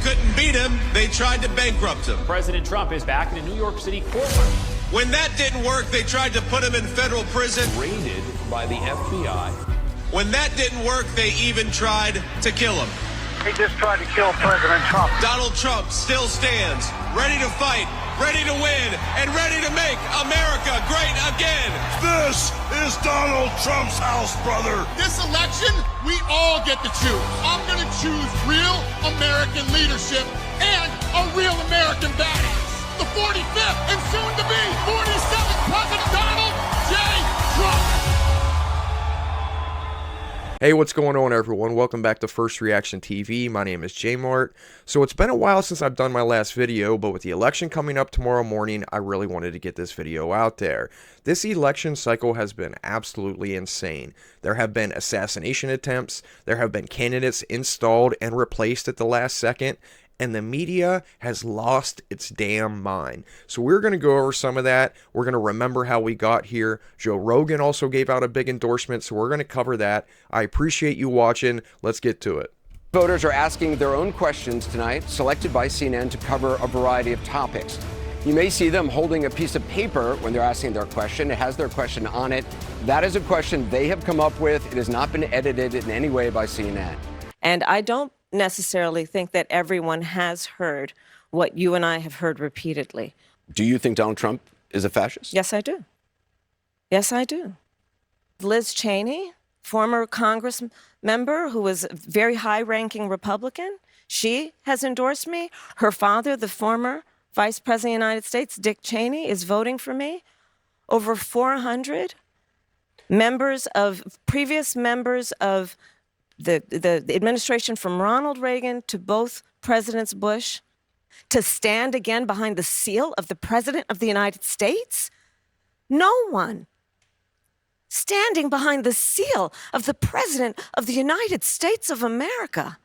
couldn't beat him, they tried to bankrupt him. President Trump is back in a New York City courtroom. When that didn't work, they tried to put him in federal prison. Raided by the FBI. When that didn't work, they even tried to kill him. He just tried to kill President Trump. Donald Trump still stands, ready to fight, ready to win, and ready to make America great again. This is Donald Trump's house, brother. This election, we all get to choose. I'm going to choose real American leadership and a real American badass. The 45th and soon to be 47th President Donald J. Trump. Hey, what's going on, everyone? Welcome back to First Reaction TV. My name is J Mart. So it's been a while since I've done my last video, but with the election coming up tomorrow morning, I really wanted to get this video out there. This election cycle has been absolutely insane. There have been assassination attempts, there have been candidates installed and replaced at the last second, and the media has lost its damn mind. So we're going to go over some of that. We're going to remember how we got here. Joe Rogan also gave out a big endorsement, so we're going to cover that. I appreciate you watching. Let's get to it. Voters are asking their own questions tonight, selected by CNN to cover a variety of topics. You may see them holding a piece of paper when they're asking their question. It has their question on it. That is a question they have come up with. It has not been edited in any way by CNN. And I don't necessarily think that everyone has heard what you and I have heard repeatedly. Do you think Donald Trump is a fascist? Yes, I do. Yes, I do. Liz Cheney, former Congress member who was a very high-ranking Republican, she has endorsed me. Her father, the former Vice President of the United States, Dick Cheney, is voting for me. Over 400 previous members of the administration from Ronald Reagan to both Presidents Bush to stand again behind the seal of the President of the United States? No one standing behind the seal of the President of the United States of America.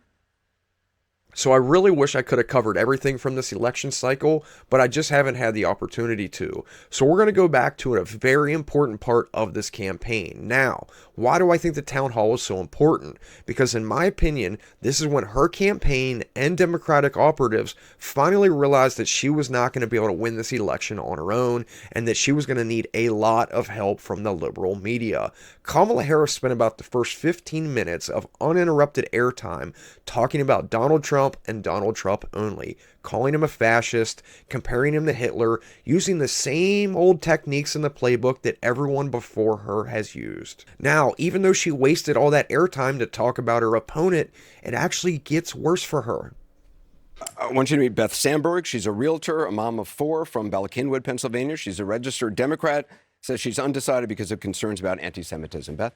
So I really wish I could have covered everything from this election cycle, but I just haven't had the opportunity to. So we're going to go back to a very important part of this campaign. Now, why do I think the town hall is so important? Because in my opinion, this is when her campaign and Democratic operatives finally realized that she was not going to be able to win this election on her own, and that she was going to need a lot of help from the liberal media. Kamala Harris spent about the first 15 minutes of uninterrupted airtime talking about Donald Trump and Donald Trump only, calling him a fascist, comparing him to Hitler, using the same old techniques in the playbook that everyone before her has used. Now, even though she wasted all that airtime to talk about her opponent, it actually gets worse for her. I want you to meet Beth Sandberg. She's a realtor, a mom of four from Bala Cynwyd, Pennsylvania. She's a registered Democrat, says she's undecided because of concerns about anti-Semitism. Beth?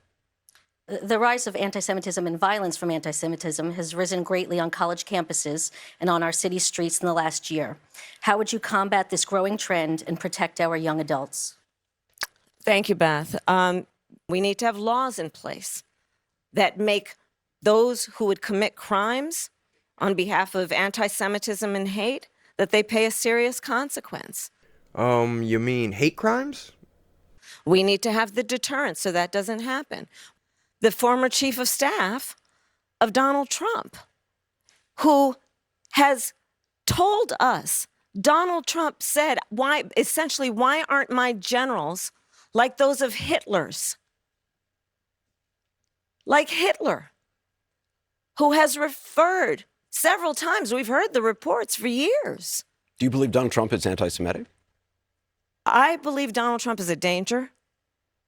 The rise of anti-Semitism and violence from anti-Semitism has risen greatly on college campuses and on our city streets in the last year. How would you combat this growing trend and protect our young adults? Thank you, Beth. We need to have laws in place that make those who would commit crimes on behalf of anti-Semitism and hate, that they pay a serious consequence. You mean hate crimes? We need to have the deterrence so that doesn't happen. The former chief of staff of Donald Trump, who has told us, Donald Trump said, why aren't my generals like those of Hitler's? Like Hitler, who has referred several times, we've heard the reports for years. Do you believe Donald Trump is anti-Semitic? I believe Donald Trump is a danger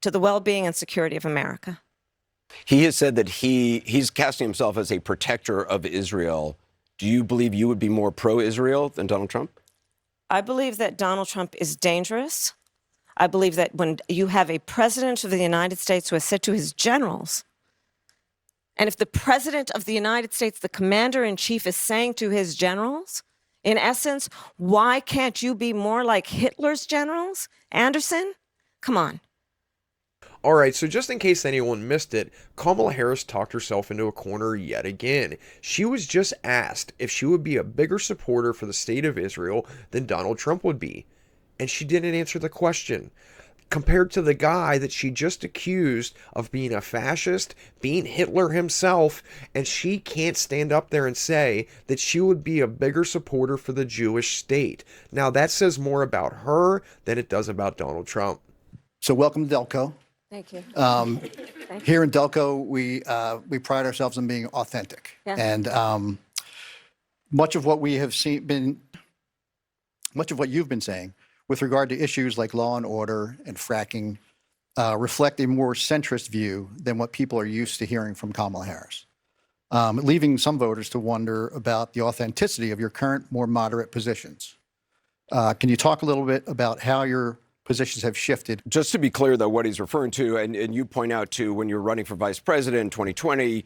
to the well-being and security of America. He has said that he's casting himself as a protector of Israel. Do you believe you would be more pro-Israel than Donald Trump? I believe that Donald Trump is dangerous. I believe that when you have a president of the United States who has said to his generals, and if the president of the United States, the commander-in-chief, is saying to his generals, in essence, why can't you be more like Hitler's generals, Anderson? Come on. Alright, so just in case anyone missed it, Kamala Harris talked herself into a corner yet again. She was just asked if she would be a bigger supporter for the state of Israel than Donald Trump would be. and she didn't answer the question. Compared to the guy that she just accused of being a fascist, being Hitler himself, and she can't stand up there and say that she would be a bigger supporter for the Jewish state. Now, that says more about her than it does about Donald Trump. So welcome to Delco. Thank you. Here in Delco, we pride ourselves on being authentic. Yeah. And much of what we have much of what you've been saying with regard to issues like law and order and fracking reflect a more centrist view than what people are used to hearing from Kamala Harris, leaving some voters to wonder about the authenticity of your current, more moderate positions. Can you talk a little bit about how your positions have shifted? Just to be clear, though, what he's referring to, and you point out, too, when you're running for vice president in 2020,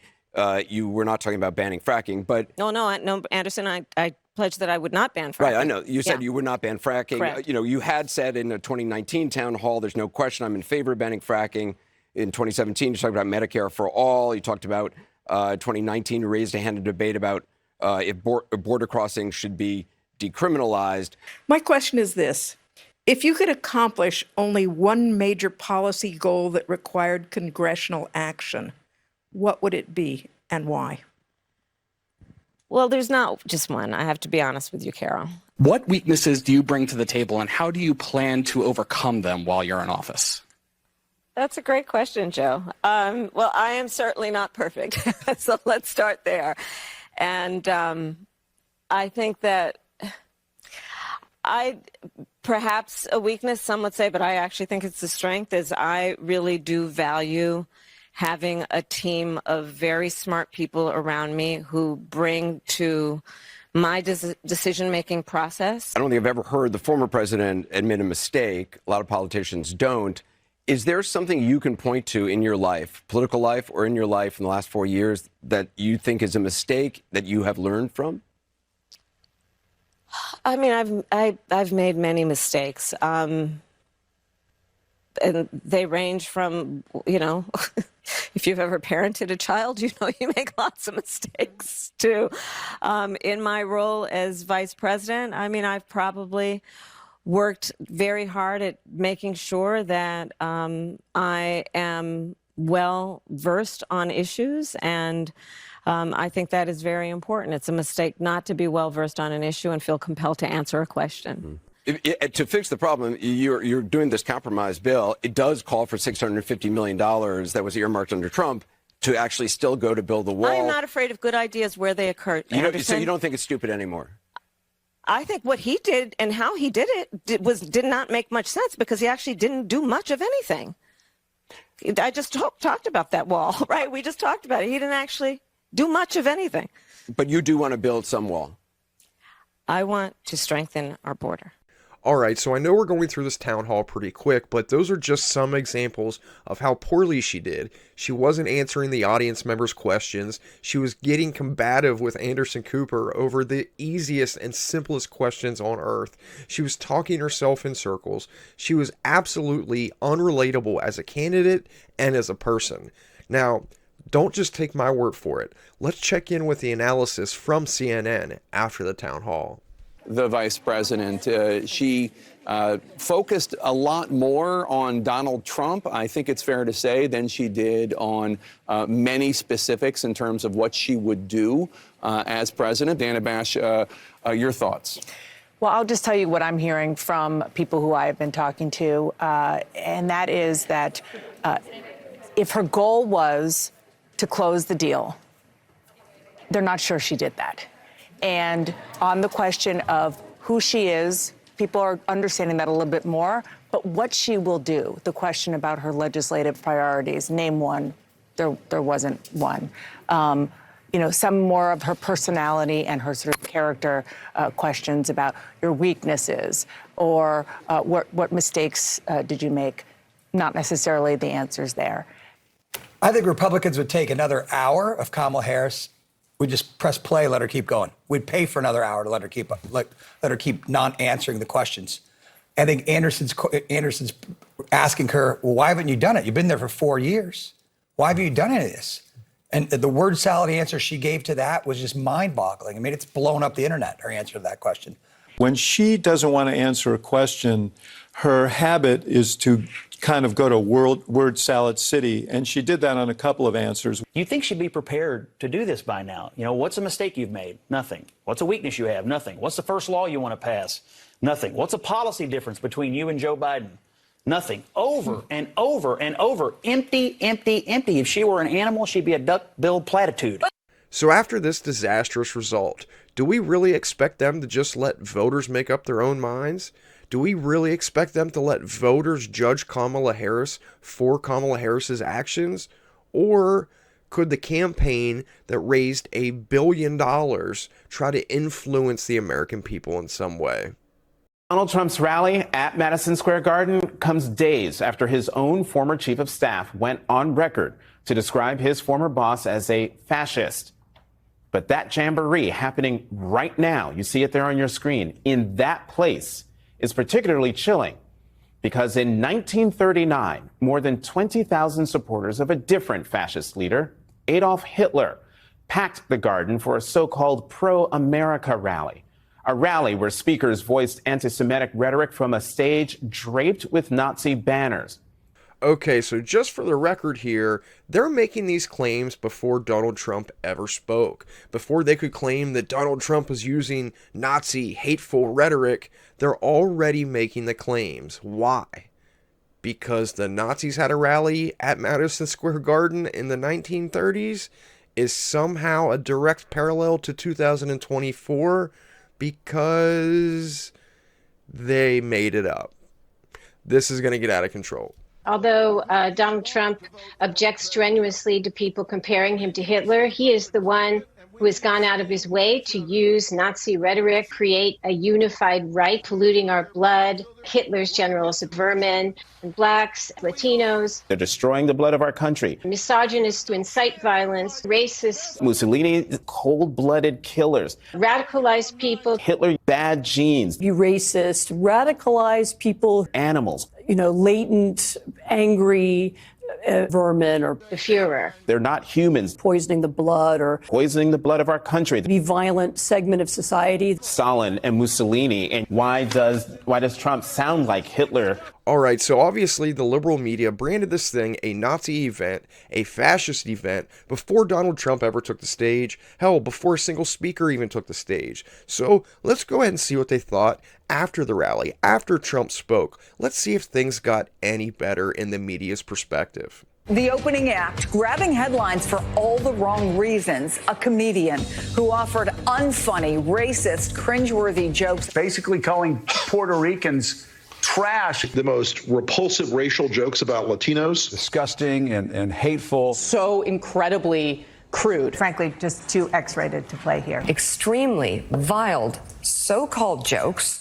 you were not talking about banning fracking, but... No, Anderson, I pledged that I would not ban fracking. Right, I know. You said you would not ban fracking. Correct. You had said in the 2019 town hall, there's no question I'm in favor of banning fracking. In 2017, you talked about Medicare for all. You talked about 2019, you raised a hand in debate about if border crossings should be decriminalized. My question is this. If you could accomplish only one major policy goal that required congressional action, what would it be and why? Well, there's not just one. I have to be honest with you, Carol. What weaknesses do you bring to the table, and how do you plan to overcome them while you're in office? That's a great question, Joe. Well, I am certainly not perfect, so let's start there. And I think that perhaps a weakness, some would say, but I actually think it's a strength, is I really do value having a team of very smart people around me who bring to my decision-making process. I don't think I've ever heard the former president admit a mistake. A lot of politicians don't. Is there something you can point to in your life, political life, or in your life in the last 4 years that you think is a mistake that you have learned from? I mean, I've made many mistakes, and they range from, if you've ever parented a child, you make lots of mistakes too. In my role as vice president, I mean, I've probably worked very hard at making sure that I am well versed on issues, and I think that is very important. It's a mistake not to be well versed on an issue and feel compelled to answer a question. To fix the problem, you're doing this compromise bill. It does call for $650 million that was earmarked under Trump to actually still go to build the wall. I am not afraid of good ideas where they occur. So you don't think it's stupid anymore? I think what he did and how he did it did not make much sense, because he actually didn't do much of anything. I just talked about that wall, right? We just talked about it. He didn't actually do much of anything. But you do want to build some wall. I want to strengthen our border. All right, so I know we're going through this town hall pretty quick, but those are just some examples of how poorly she did. She wasn't answering the audience members' questions. She was getting combative with Anderson Cooper over the easiest and simplest questions on earth. She was talking herself in circles. She was absolutely unrelatable as a candidate and as a person. Now, don't just take my word for it. Let's check in with the analysis from CNN after the town hall. The vice president, she focused a lot more on Donald Trump, I think it's fair to say, than she did on many specifics in terms of what she would do as president. Dana Bash, your thoughts? Well, I'll just tell you what I'm hearing from people who I have been talking to, and that is that if her goal was to close the deal, they're not sure she did that. And on the question of who she is, people are understanding that a little bit more. But what she will do, the question about her legislative priorities, name one, there wasn't one. Some more of her personality and her sort of character questions about your weaknesses or what mistakes did you make, not necessarily the answers there. I think Republicans would take another hour of Kamala Harris. We'd just press play, let her keep going. We'd pay for another hour to let her keep not answering the questions. I think Anderson's asking her, well, why haven't you done it? You've been there for 4 years. Why haven't you done any of this? And the word salad answer she gave to that was just mind-boggling. I mean, it's blown up the internet, her answer to that question. When she doesn't want to answer a question, her habit is to kind of go to word salad city, and she did that on a couple of answers. You think she'd be prepared to do this by now. You know, what's a mistake you've made? Nothing. What's a weakness you have? Nothing. What's the first law you want to pass? Nothing. What's a policy difference between you and Joe Biden? Nothing. Over and over and over. Empty, empty, empty. If she were an animal, she'd be a duck-billed platitude. So after this disastrous result, do we really expect them to just let voters make up their own minds? Do we really expect them to let voters judge Kamala Harris for Kamala Harris's actions? Or could the campaign that raised $1 billion try to influence the American people in some way? Donald Trump's rally at Madison Square Garden comes days after his own former chief of staff went on record to describe his former boss as a fascist. But that jamboree happening right now, you see it there on your screen, in that place is particularly chilling because in 1939, more than 20,000 supporters of a different fascist leader, Adolf Hitler, packed the garden for a so-called pro-America rally. A rally where speakers voiced anti-Semitic rhetoric from a stage draped with Nazi banners. Okay, so just for the record here, they're making these claims before Donald Trump ever spoke. Before they could claim that Donald Trump was using Nazi hateful rhetoric, they're already making the claims. Why? Because the Nazis had a rally at Madison Square Garden in the 1930s is somehow a direct parallel to 2024 because they made it up. This is going to get out of control. Although Donald Trump objects strenuously to people comparing him to Hitler, he is the one who has gone out of his way to use Nazi rhetoric, create a unified right, polluting our blood. Hitler's generals of vermin and blacks, Latinos. They're destroying the blood of our country. Misogynists to incite violence, racists. Mussolini, cold-blooded killers. Radicalized people. Hitler, bad genes. You racist, radicalized people. Animals. You know, latent, angry vermin or the Fuhrer. They're not humans. Poisoning the blood or poisoning the blood of our country. Be violent segment of society. Stalin and Mussolini. And why does Trump sound like Hitler? All right, so obviously the liberal media branded this thing a Nazi event, a fascist event, before Donald Trump ever took the stage. Hell, before a single speaker even took the stage. So let's go ahead and see what they thought after the rally, after Trump spoke. Let's see if things got any better in the media's perspective. The opening act, grabbing headlines for all the wrong reasons, a comedian who offered unfunny, racist, cringeworthy jokes. Basically calling Puerto Ricans trash. The most repulsive racial jokes about Latinos. Disgusting and hateful. So incredibly crude. Frankly, just too X-rated to play here. Extremely vile so-called jokes.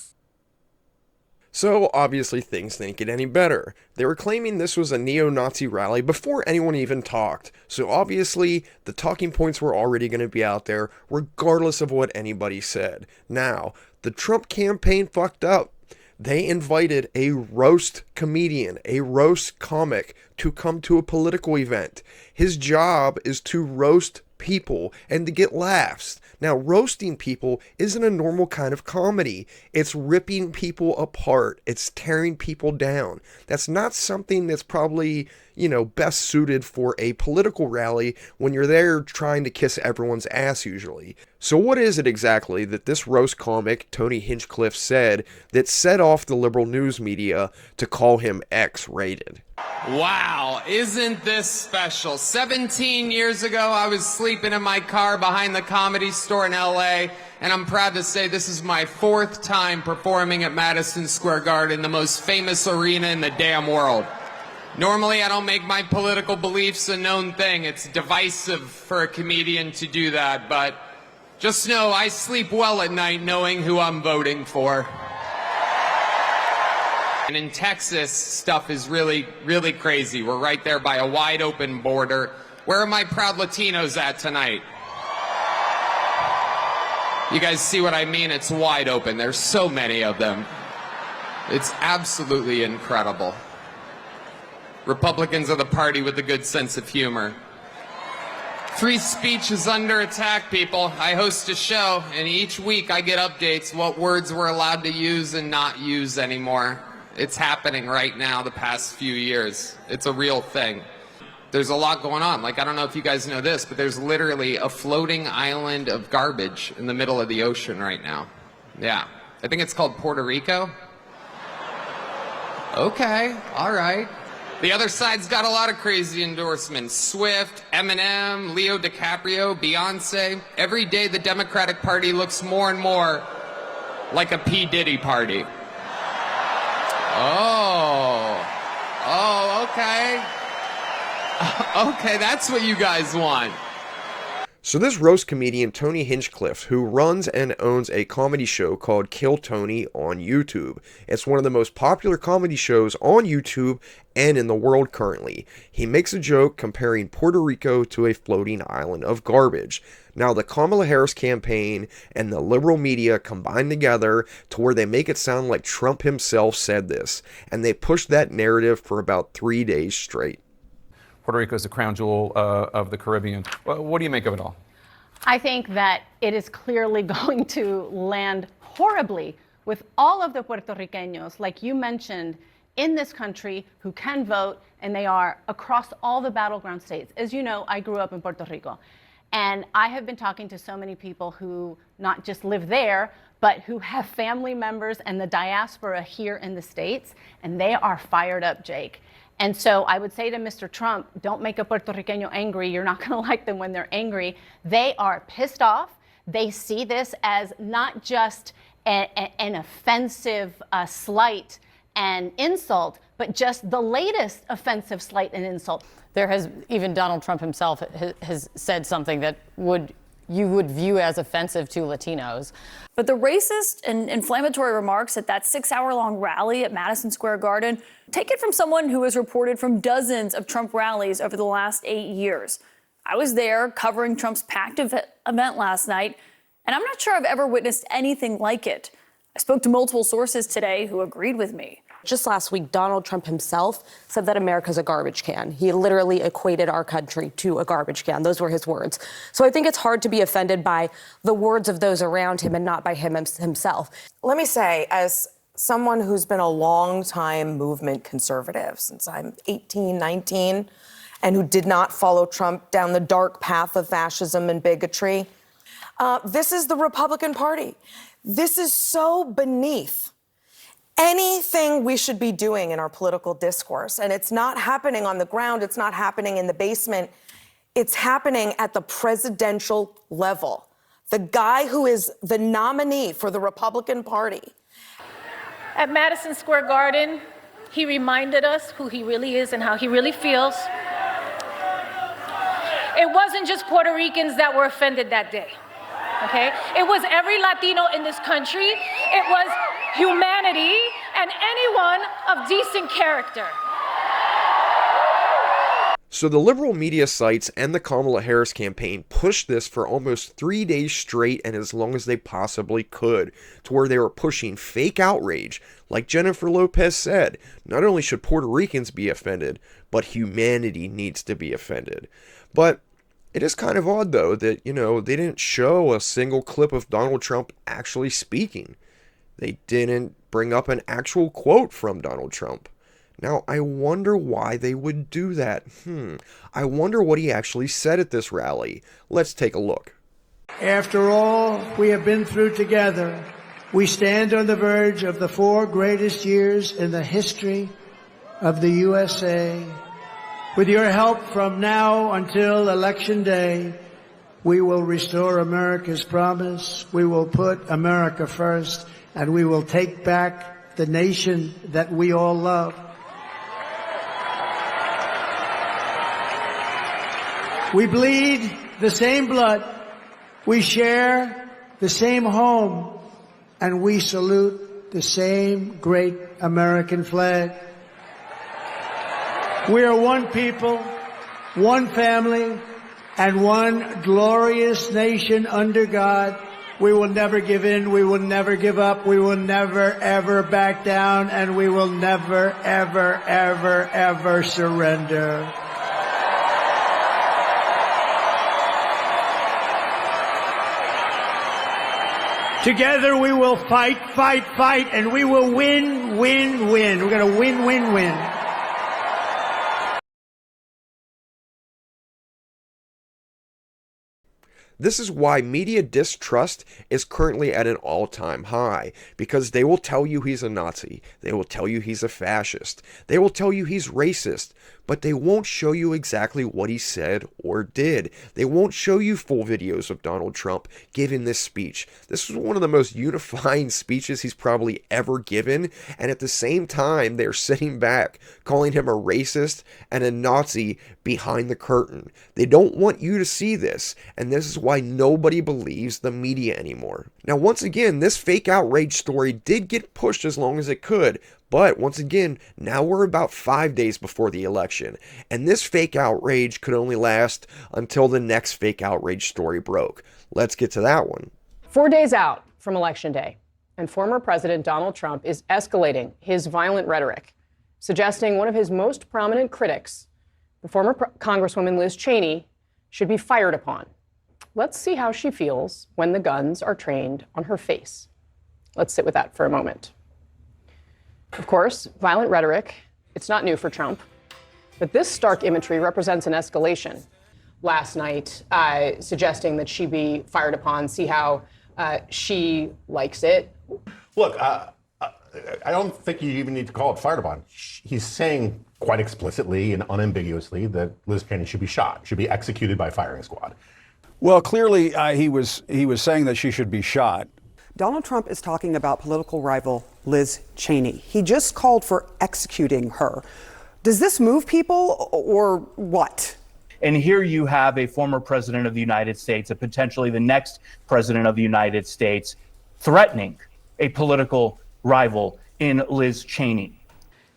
So obviously things didn't get any better. They were claiming this was a neo-Nazi rally before anyone even talked. So obviously the talking points were already going to be out there regardless of what anybody said. Now, the Trump campaign fucked up. They invited a roast comedian, a roast comic to come to a political event. His job is to roast people and to get laughs. Now, roasting people isn't a normal kind of comedy. It's ripping people apart. It's tearing people down. That's not something that's probably, best suited for a political rally when you're there trying to kiss everyone's ass usually. So what is it exactly that this roast comic, Tony Hinchcliffe, said that set off the liberal news media to call him X-rated? Wow, isn't this special? 17 years ago, I was sleeping in my car behind the Comedy Store in LA, and I'm proud to say this is my 4th time performing at Madison Square Garden, the most famous arena in the damn world. Normally, I don't make my political beliefs a known thing. It's divisive for a comedian to do that, but just know I sleep well at night knowing who I'm voting for. And in Texas, stuff is really, really crazy. We're right there by a wide open border. Where are my proud Latinos at tonight? You guys see what I mean? It's wide open. There's so many of them. It's absolutely incredible. Republicans are the party with a good sense of humor. Free speech is under attack, people. I host a show, and each week I get updates what words we're allowed to use and not use anymore. It's happening right now the past few years. It's a real thing. There's a lot going on. Like, I don't know if you guys know this, but there's literally a floating island of garbage in the middle of the ocean right now. Yeah. I think it's called Puerto Rico. Okay, all right. The other side's got a lot of crazy endorsements. Swift, Eminem, Leo DiCaprio, Beyonce. Every day the Democratic Party looks more and more like a P. Diddy party. Oh, okay. Okay, that's what you guys want. So this roast comedian Tony Hinchcliffe, who runs and owns a comedy show called Kill Tony on YouTube. It's one of the most popular comedy shows on YouTube and in the world currently. He makes a joke comparing Puerto Rico to a floating island of garbage. Now the Kamala Harris campaign and the liberal media combine together to where they make it sound like Trump himself said this, and they push that narrative for about 3 days straight. Puerto Rico is the crown jewel of the Caribbean. What do you make of it all? I think that it is clearly going to land horribly with all of the Puerto Ricanos, like you mentioned, in this country who can vote, and they are across all the battleground states. As you know, I grew up in Puerto Rico, and I have been talking to so many people who not just live there, but who have family members and the diaspora here in the States, and they are fired up, Jake. And so I would say to Mr. Trump, don't make a Puerto Rican angry. You're not going to like them when they're angry. They are pissed off. They see this as not just an offensive slight and insult, but just the latest offensive slight and insult. There has, even Donald Trump himself has said something that you would view as offensive to Latinos. But the racist and inflammatory remarks at that 6-hour-long rally at Madison Square Garden, take it from someone who has reported from dozens of Trump rallies over the last 8 years. I was there covering Trump's packed event last night, and I'm not sure I've ever witnessed anything like it. I spoke to multiple sources today who agreed with me. Just last week, Donald Trump himself said that America's a garbage can. He literally equated our country to a garbage can. Those were his words. So I think it's hard to be offended by the words of those around him and not by him himself. Let me say, as someone who's been a long-time movement conservative since I'm 18, 19, and who did not follow Trump down the dark path of fascism and bigotry, this is the Republican Party. This is so beneath anything we should be doing in our political discourse. And it's not happening on the ground. It's not happening in the basement. It's happening at the presidential level. The guy who is the nominee for the Republican Party. At Madison Square Garden, he reminded us who he really is and how he really feels. It wasn't just Puerto Ricans that were offended that day, okay? It was every Latino in this country. It was humanity and anyone of decent character. So the liberal media sites and the Kamala Harris campaign pushed this for almost 3 days straight and as long as they possibly could, to where they were pushing fake outrage. Like Jennifer Lopez said, not only should Puerto Ricans be offended, but humanity needs to be offended. But it is kind of odd, though, that, they didn't show a single clip of Donald Trump actually speaking. They didn't bring up an actual quote from Donald Trump. Now, I wonder why they would do that. I wonder what he actually said at this rally. Let's take a look. After all we have been through together, we stand on the verge of the 4 greatest years in the history of the USA. With your help from now until Election Day, we will restore America's promise. We will put America first, and we will take back the nation that we all love. We bleed the same blood, we share the same home, and we salute the same great American flag. We are one people, one family, and one glorious nation under God. We will never give in, we will never give up, we will never, ever back down, and we will never, ever, ever, ever surrender. Together we will fight, fight, fight, and we will win, win, win. We're going to win, win, win. This is why media distrust is currently at an all-time high, because they will tell you he's a Nazi, they will tell you he's a fascist, they will tell you he's racist, but they won't show you exactly what he said or did. They won't show you full videos of Donald Trump giving this speech. This was one of the most unifying speeches he's probably ever given, and at the same time, they're sitting back, calling him a racist and a Nazi behind the curtain. They don't want you to see this, and this is why nobody believes the media anymore. Now, once again, this fake outrage story did get pushed as long as it could, but once again, now we're about 5 days before the election, and this fake outrage could only last until the next fake outrage story broke. Let's get to that one. 4 days out from Election Day, and former President Donald Trump is escalating his violent rhetoric, suggesting one of his most prominent critics, the former Congresswoman Liz Cheney, should be fired upon. Let's see how she feels when the guns are trained on her face. Let's sit with that for a moment. Of course, violent rhetoric, it's not new for Trump, but this stark imagery represents an escalation. Last night, suggesting that she be fired upon, see how she likes it. Look, I don't think you even need to call it fired upon. He's saying quite explicitly and unambiguously that Liz Cheney should be shot, should be executed by firing squad. Well, clearly he was saying that she should be shot. Donald Trump is talking about political rival Liz Cheney. He just called for executing her. Does this move people or what? And here you have a former president of the United States, and potentially the next president of the United States, threatening a political rival in Liz Cheney.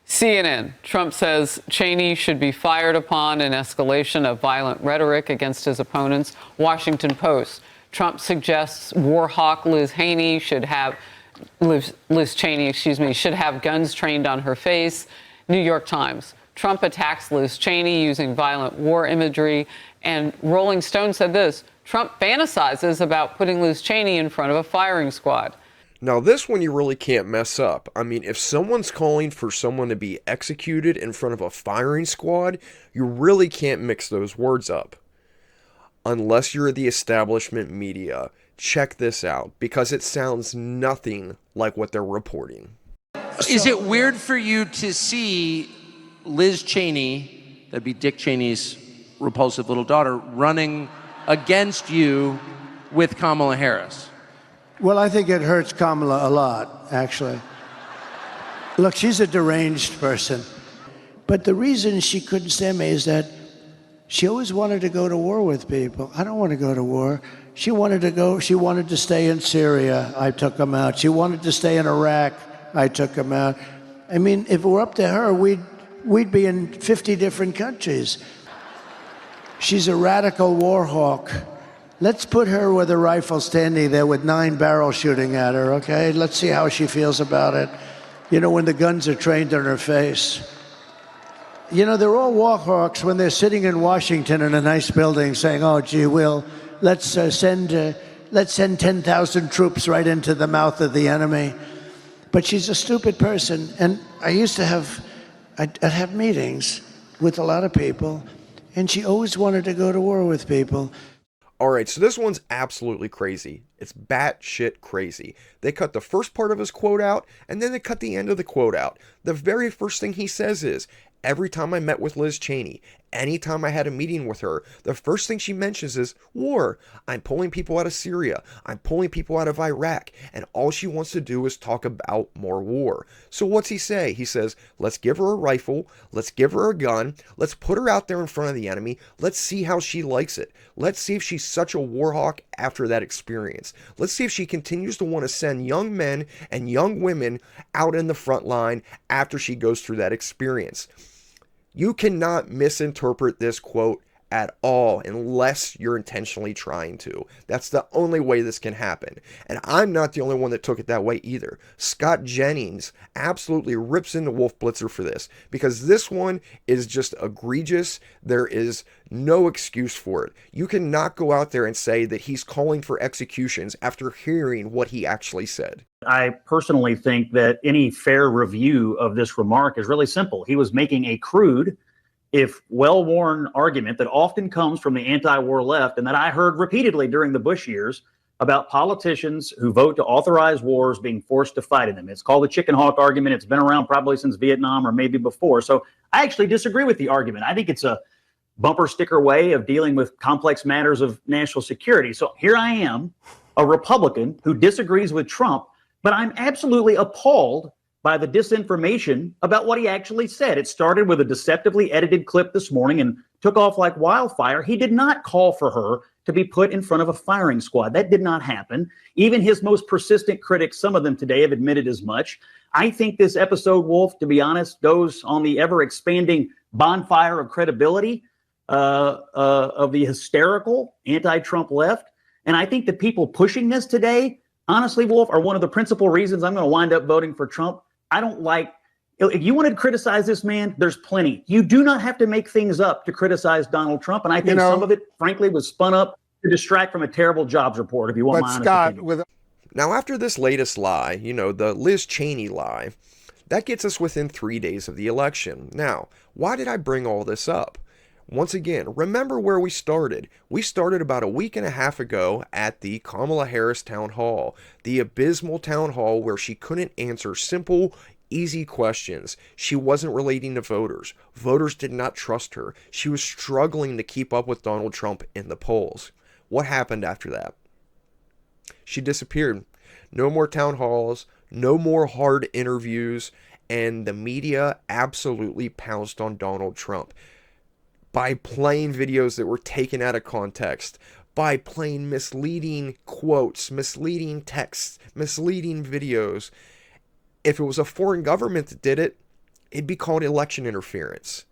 CNN. Trump says Cheney should be fired upon in escalation of violent rhetoric against his opponents. Washington Post. Trump suggests war hawk Liz Cheney should have guns trained on her face. New York Times. Trump attacks Liz Cheney using violent war imagery. And Rolling Stone said this: Trump fantasizes about putting Liz Cheney in front of a firing squad. Now, this one you really can't mess up. I mean, if someone's calling for someone to be executed in front of a firing squad, you really can't mix those words up. Unless you're the establishment media. Check this out, because it sounds nothing like what they're reporting. Is it weird for you to see Liz Cheney, that'd be Dick Cheney's repulsive little daughter, running against you with Kamala Harris? Well, I think it hurts Kamala a lot, actually. Look, she's a deranged person. But the reason she couldn't stand me is that she always wanted to go to war with people. I don't want to go to war. She wanted to stay in Syria. I took them out. She wanted to stay in Iraq. I took them out. I mean, if it were up to her, we'd be in 50 different countries. She's a radical war hawk. Let's put her with a rifle standing there with 9 barrels shooting at her, okay? Let's see how she feels about it. You know, when the guns are trained on her face. You know, they're all war hawks when they're sitting in Washington in a nice building saying, oh, gee, let's send 10,000 troops right into the mouth of the enemy. But she's a stupid person. And I used to I'd have meetings with a lot of people, and she always wanted to go to war with people. All right, so this one's absolutely crazy. It's batshit crazy. They cut the first part of his quote out, and then they cut the end of the quote out. The very first thing he says is, every time I met with Liz Cheney, anytime I had a meeting with her, the first thing she mentions is war. I'm pulling people out of Syria. I'm pulling people out of Iraq. And all she wants to do is talk about more war. So what's he say? He says, let's give her a rifle. Let's give her a gun. Let's put her out there in front of the enemy. Let's see how she likes it. Let's see if she's such a war hawk after that experience. Let's see if she continues to want to send young men and young women out in the front line after she goes through that experience. You cannot misinterpret this quote at all unless you're intentionally trying to. That's the only way this can happen. And I'm not the only one that took it that way either. Scott Jennings absolutely rips into Wolf Blitzer for this, because this one is just egregious. There is no excuse for it. You cannot go out there and say that he's calling for executions after hearing what he actually said. I personally think that any fair review of this remark is really simple. He was making a crude, if well-worn argument that often comes from the anti-war left and that I heard repeatedly during the Bush years about politicians who vote to authorize wars being forced to fight in them. It's called the chicken hawk argument. It's been around probably since Vietnam or maybe before. So I actually disagree with the argument. I think it's a bumper sticker way of dealing with complex matters of national security. So here I am, a Republican who disagrees with Trump, but I'm absolutely appalled by the disinformation about what he actually said. It started with a deceptively edited clip this morning and took off like wildfire. He did not call for her to be put in front of a firing squad. That did not happen. Even his most persistent critics, some of them today, have admitted as much. I think this episode, Wolf, to be honest, goes on the ever-expanding bonfire of credibility of the hysterical anti-Trump left. And I think the people pushing this today, honestly, Wolf, are one of the principal reasons I'm going to wind up voting for Trump. I don't like, if you want to criticize this man, there's plenty. You do not have to make things up to criticize Donald Trump. And I think some of it, frankly, was spun up to distract from a terrible jobs report, if you want my honest opinion. Now, after this latest lie, the Liz Cheney lie, that gets us within 3 days of the election. Now, why did I bring all this up? Once again, remember where we started. We started about a week and a half ago at the Kamala Harris town hall, the abysmal town hall where she couldn't answer simple, easy questions. She wasn't relating to voters. Voters did not trust her. She was struggling to keep up with Donald Trump in the polls. What happened after that? She disappeared. No more town halls, no more hard interviews, and the media absolutely pounced on Donald Trump by playing videos that were taken out of context, by playing misleading quotes, misleading texts, misleading videos. If it was a foreign government that did it, it'd be called election interference.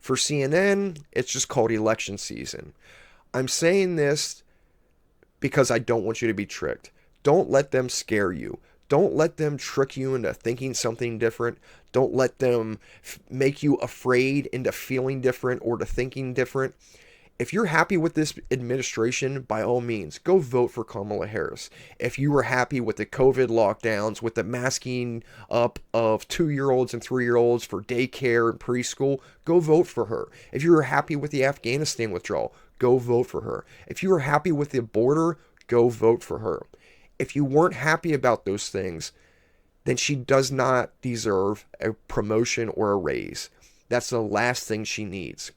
For CNN, it's just called election season. I'm saying this because I don't want you to be tricked. Don't let them scare you. Don't let them trick you into thinking something different. Don't let them make you afraid into feeling different or to thinking different. If you're happy with this administration, by all means, go vote for Kamala Harris. If you were happy with the COVID lockdowns, with the masking up of 2-year-olds and 3-year-olds for daycare and preschool, go vote for her. If you were happy with the Afghanistan withdrawal, go vote for her. If you were happy with the border, go vote for her. If you weren't happy about those things, then she does not deserve a promotion or a raise. That's the last thing she needs.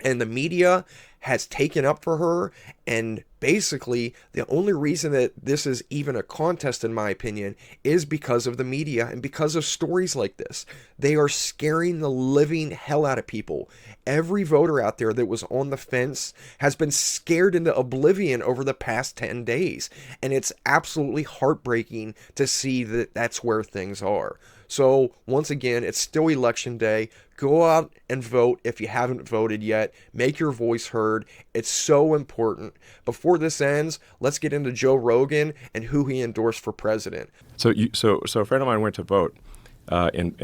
And the media has taken up for her, and basically the only reason that this is even a contest, in my opinion, is because of the media and because of stories like this. They are scaring the living hell out of people. Every voter out there that was on the fence has been scared into oblivion over the past 10 days, and it's absolutely heartbreaking to see that that's where things are. So once again, it's still election day. Go out and vote if you haven't voted yet. Make your voice heard. It's so important. Before this ends, let's get into Joe Rogan and who he endorsed for president. So a friend of mine went to vote in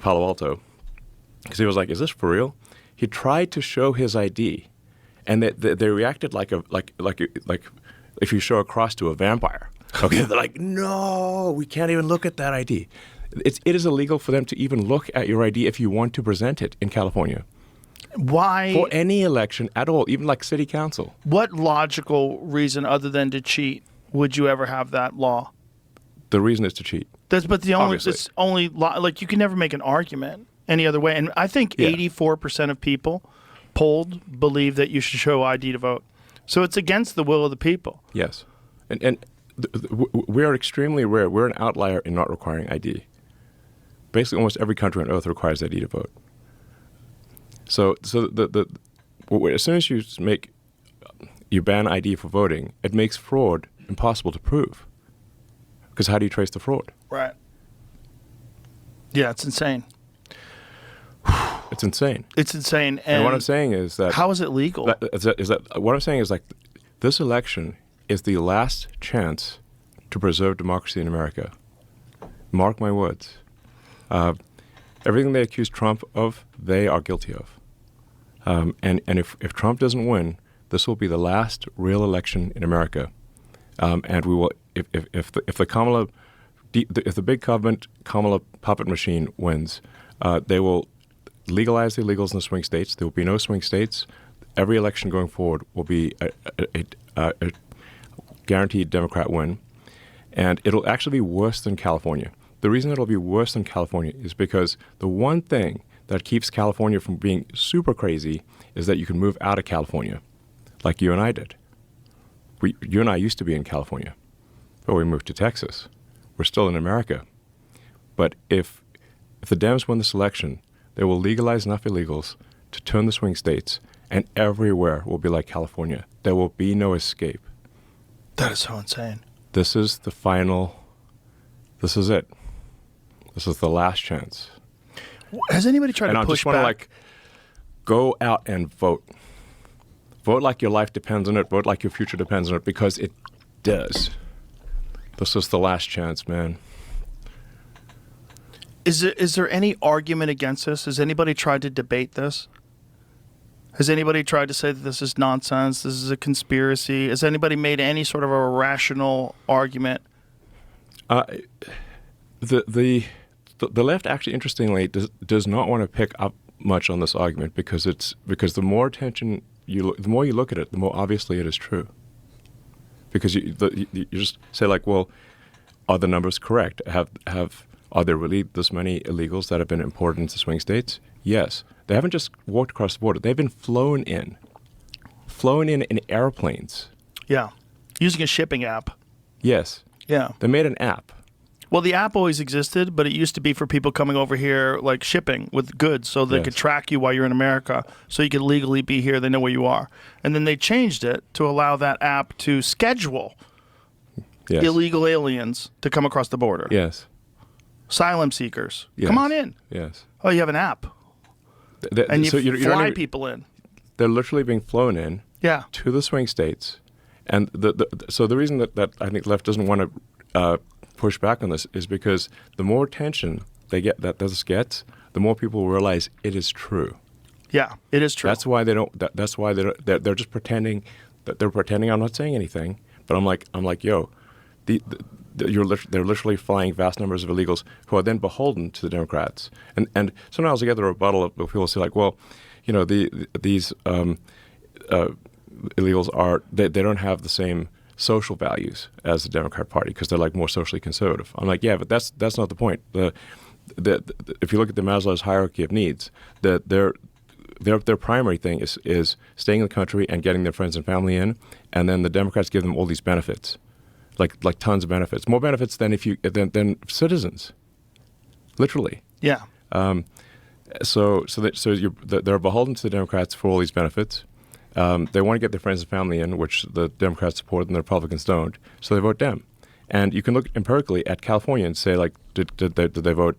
Palo Alto because he was like, "Is this for real?" He tried to show his ID, and they reacted like if you show a cross to a vampire. Okay, they're like, "No, we can't even look at that ID." It is illegal for them to even look at your ID if you want to present it in California. Why? For any election at all, even like city council. What logical reason other than to cheat would you ever have that law? The reason is to cheat. It's only like you can never make an argument any other way. And I think 84% of people polled believe that you should show ID to vote. So it's against the will of the people. Yes, and we are extremely rare. We're an outlier in not requiring ID. Basically, almost every country on earth requires ID to vote. So as soon as you ban ID for voting, it makes fraud impossible to prove. Because how do you trace the fraud? Right. Yeah, it's insane. It's insane. It's insane. And what I'm saying is that how is it legal? What I'm saying is like this election is the last chance to preserve democracy in America. Mark my words. Everything they accuse Trump of, they are guilty of. And if Trump doesn't win, this will be the last real election in America. And we will, if the big government Kamala puppet machine wins, they will legalize the illegals in the swing states. There will be no swing states. Every election going forward will be a guaranteed Democrat win. And it'll actually be worse than California. The reason it'll be worse than California is because the one thing that keeps California from being super crazy is that you can move out of California, like you and I did. You and I used to be in California, but we moved to Texas. We're still in America. But if the Dems win this election, they will legalize enough illegals to turn the swing states, and everywhere will be like California. There will be no escape. That is so insane. This is the final. This is it. This is the last chance. Has anybody tried and to I push just want to like go out and vote. Vote like your life depends on it. Vote like your future depends on it, because it does. This is the last chance, man. Is there any argument against this? Has anybody tried to debate this? Has anybody tried to say that this is nonsense, this is a conspiracy? Has anybody made any sort of a rational argument? The left actually, interestingly, does not want to pick up much on this argument because the more attention the more you look at it, the more obviously it is true. Because you just say like, well, are the numbers correct? Are there really this many illegals that have been imported into swing states? Yes. They haven't just walked across the border. They've been flown in airplanes. Yeah. Using a shipping app. Yes. Yeah. They made an app. Well, the app always existed, but it used to be for people coming over here, like shipping with goods, so they could track you while you're in America, so you could legally be here, they know where you are. And then they changed it to allow that app to schedule illegal aliens to come across the border. Yes. Asylum seekers. Yes. Come on in. Yes. Oh, you have an app. And you fly people in. They're literally being flown in to the swing states. And so the reason that I think the left doesn't want to push back on this is because the more attention that this gets, the more people will realize it is true. Yeah, it is true. That's why they don't. That's why they're just pretending that they're pretending. I'm not saying anything, but I'm like, yo, they're literally flying vast numbers of illegals who are then beholden to the Democrats. And sometimes I get the rebuttal of people say like, well, you know, these illegals are they don't have the same social values as the Democrat Party because they're like more socially conservative. I'm like, yeah, but that's not the point. If you look at the Maslow's hierarchy of needs, their primary thing is staying in the country and getting their friends and family in, and then the Democrats give them all these benefits, like tons of benefits, more benefits than than citizens, literally. Yeah. They're beholden to the Democrats for all these benefits. They want to get their friends and family in, which the Democrats support and the Republicans don't, so they vote Dem. And you can look empirically at California and say, like, did they vote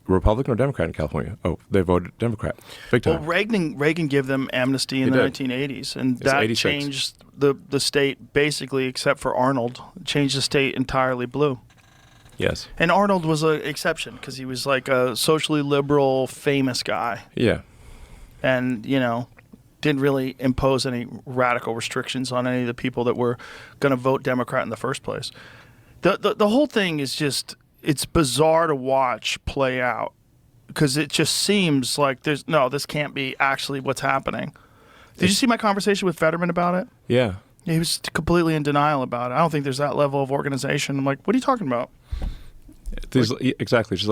Republican or Democrat in California? Oh, they voted Democrat, big time. Well, Reagan gave them amnesty in the 1980s, and that 86. changed the state basically, except for Arnold, changed the state entirely blue. Yes. And Arnold was an exception because he was like a socially liberal, famous guy. Yeah. And, you know, didn't really impose any radical restrictions on any of the people that were going to vote Democrat in the first place. The whole thing is just, it's bizarre to watch play out because it just seems like this can't be actually what's happening. Did you see my conversation with Fetterman about it? Yeah. He was completely in denial about it. I don't think there's that level of organization. I'm like, what are you talking about? Exactly. Just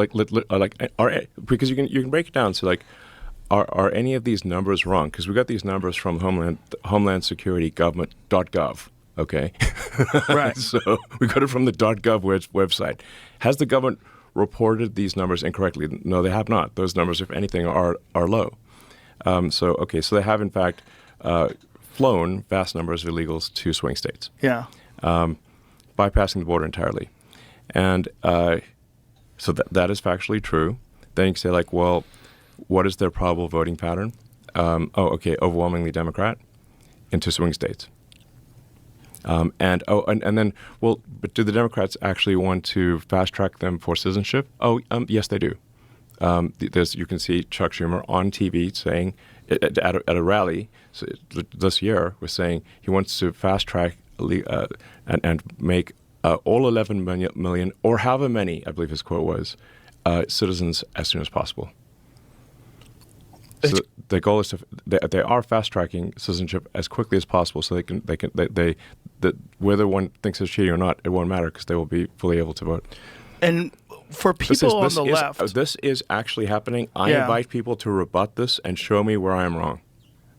because you can break it down. So like, are any of these numbers wrong? Because we got these numbers from Homeland Security government.gov. Okay. Right. So we got it from the .gov website. Has the government reported these numbers incorrectly? No, they have not. Those numbers, if anything, are low. So they have in fact flown vast numbers of illegals to swing states. Yeah. Bypassing the border entirely. And so that is factually true. Then you can say like, well, what is their probable voting pattern? Overwhelmingly Democrat into swing states. And then, well, but do the Democrats actually want to fast track them for citizenship? Yes, they do. You can see Chuck Schumer on TV saying at a rally this year was saying he wants to fast track and make all 11 million or however many, I believe his quote was, citizens as soon as possible. So the goal is they are fast tracking citizenship as quickly as possible, so whether one thinks it's cheating or not, it won't matter because they will be fully able to vote. And for people on the left, this is actually happening. I invite people to rebut this and show me where I am wrong.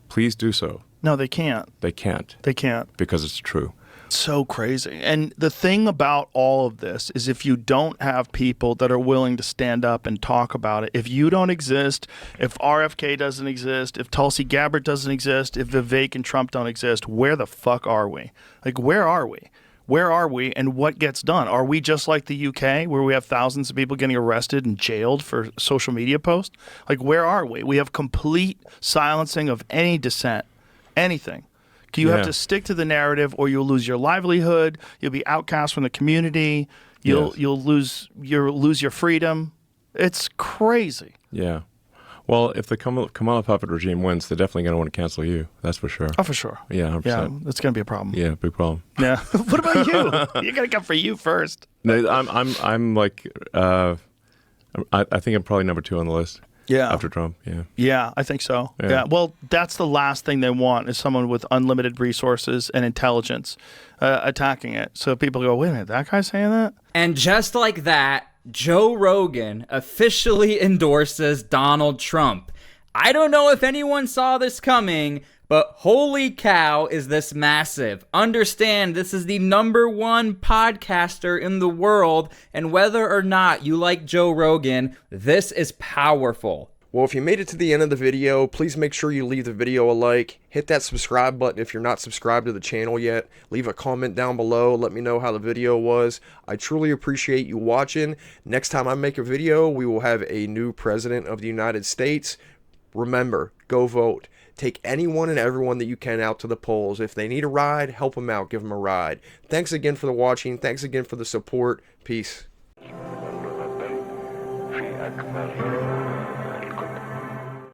Please do so. No, they can't. They can't. They can't. Because it's true. So crazy. And the thing about all of this is if you don't have people that are willing to stand up and talk about it, if you don't exist, if RFK doesn't exist, if Tulsi Gabbard doesn't exist, if Vivek and Trump don't exist, where the fuck are we? Like, where are we? Where are we and what gets done? Are we just like the UK where we have thousands of people getting arrested and jailed for social media posts? Like, where are we? We have complete silencing of any dissent, anything. You have to stick to the narrative or you'll lose your livelihood. You'll be outcast from the community. You'll lose your freedom. It's crazy. Yeah. Well, if the Kamala puppet regime wins, they're definitely going to want to cancel you. That's for sure. Oh, for sure. Yeah, 100%. Yeah, that's going to be a problem. Yeah, big problem. Yeah. What about you? You're going to come for you first. No, I'm like, I think I'm probably number 2 on the list. Yeah. After Trump, yeah. Yeah, I think so. Yeah. Well, that's the last thing they want is someone with unlimited resources and intelligence attacking it. So people go, wait a minute, that guy's saying that? And just like that, Joe Rogan officially endorses Donald Trump. I don't know if anyone saw this coming, but holy cow is this massive. Understand, this is the #1 podcaster in the world, and whether or not you like Joe Rogan, this is powerful. Well, if you made it to the end of the video, please make sure you leave the video a like. Hit that subscribe button if you're not subscribed to the channel yet. Leave a comment down below. Let me know how the video was. I truly appreciate you watching. Next time I make a video, we will have a new president of the United States. Remember, go vote. Take anyone and everyone that you can out to the polls. If they need a ride, help them out. Give them a ride. Thanks again for the watching. Thanks again for the support. Peace.